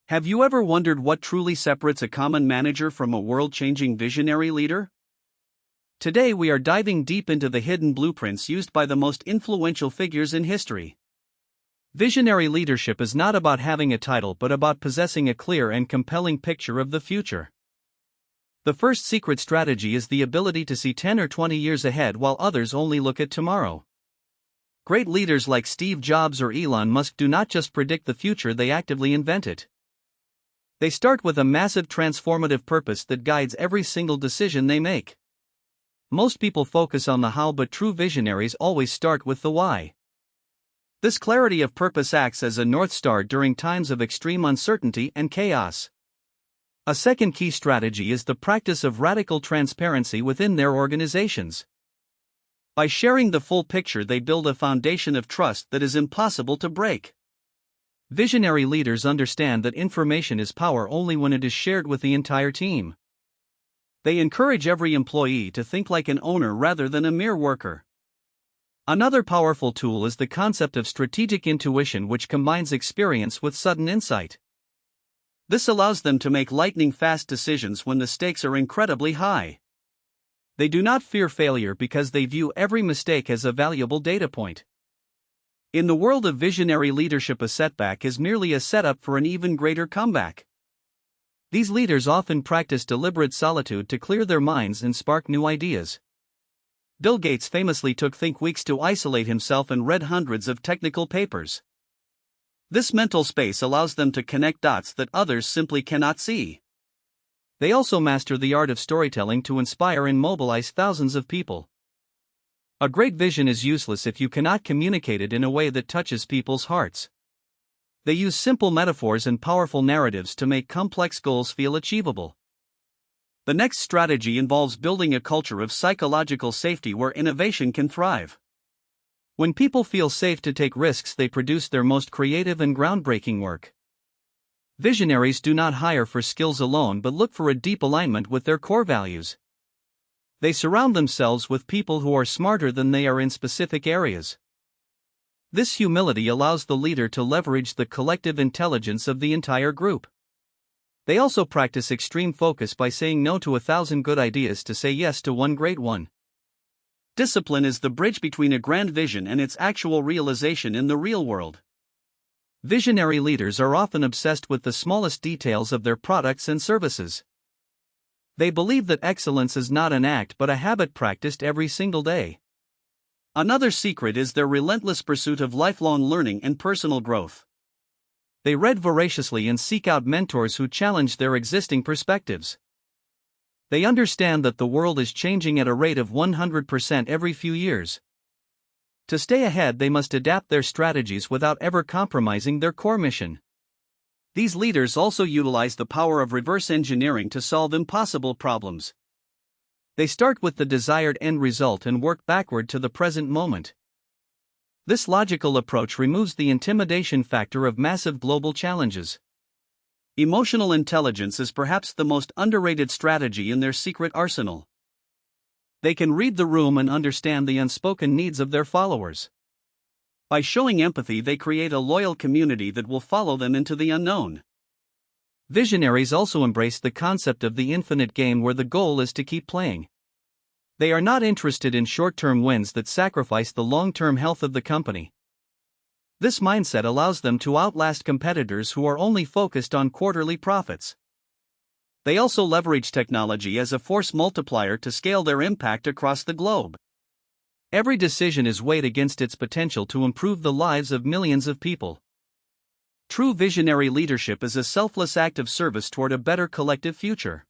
Have you ever wondered what truly separates a common manager from a world-changing visionary leader? Today we are diving deep into the hidden blueprints used by the most influential figures in history. Visionary leadership is not about having a title but about possessing a clear and compelling picture of the future. The first secret strategy is the ability to see 10 or 20 years ahead while others only look at tomorrow. Great leaders like Steve Jobs or Elon Musk do not just predict the future, they actively invent it. They start with a massive transformative purpose that guides every single decision they make. Most people focus on the how, but true visionaries always start with the why. This clarity of purpose acts as a North Star during times of extreme uncertainty and chaos. A second key strategy is the practice of radical transparency within their organizations. By sharing the full picture, they build a foundation of trust that is impossible to break. Visionary leaders understand that information is power only when it is shared with the entire team. They encourage every employee to think like an owner rather than a mere worker. Another powerful tool is the concept of strategic intuition, which combines experience with sudden insight. This allows them to make lightning-fast decisions when the stakes are incredibly high. They do not fear failure because they view every mistake as a valuable data point. In the world of visionary leadership, a setback is merely a setup for an even greater comeback. These leaders often practice deliberate solitude to clear their minds and spark new ideas. Bill Gates famously took weeks to isolate himself and read hundreds of technical papers. This mental space allows them to connect dots that others simply cannot see. They also master the art of storytelling to inspire and mobilize thousands of people. A great vision is useless if you cannot communicate it in a way that touches people's hearts. They use simple metaphors and powerful narratives to make complex goals feel achievable. The next strategy involves building a culture of psychological safety where innovation can thrive. When people feel safe to take risks, they produce their most creative and groundbreaking work. Visionaries do not hire for skills alone but look for a deep alignment with their core values. They surround themselves with people who are smarter than they are in specific areas. This humility allows the leader to leverage the collective intelligence of the entire group. They also practice extreme focus by saying no to 1,000 good ideas to say yes to one great one. Discipline is the bridge between a grand vision and its actual realization in the real world. Visionary leaders are often obsessed with the smallest details of their products and services. They believe that excellence is not an act but a habit practiced every single day. Another secret is their relentless pursuit of lifelong learning and personal growth. They read voraciously and seek out mentors who challenge their existing perspectives. They understand that the world is changing at a rate of 100% every few years. To stay ahead, they must adapt their strategies without ever compromising their core mission. These leaders also utilize the power of reverse engineering to solve impossible problems. They start with the desired end result and work backward to the present moment. This logical approach removes the intimidation factor of massive global challenges. Emotional intelligence is perhaps the most underrated strategy in their secret arsenal. They can read the room and understand the unspoken needs of their followers. By showing empathy, they create a loyal community that will follow them into the unknown. Visionaries also embrace the concept of the infinite game, where the goal is to keep playing. They are not interested in short-term wins that sacrifice the long-term health of the company. This mindset allows them to outlast competitors who are only focused on quarterly profits. They also leverage technology as a force multiplier to scale their impact across the globe. Every decision is weighed against its potential to improve the lives of millions of people. True visionary leadership is a selfless act of service toward a better collective future.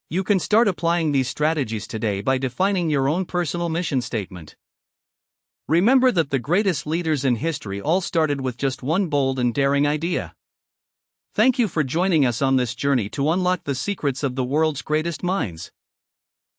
You can start applying these strategies today by defining your own personal mission statement. Remember that the greatest leaders in history all started with just one bold and daring idea. Thank you for joining us on this journey to unlock the secrets of the world's greatest minds.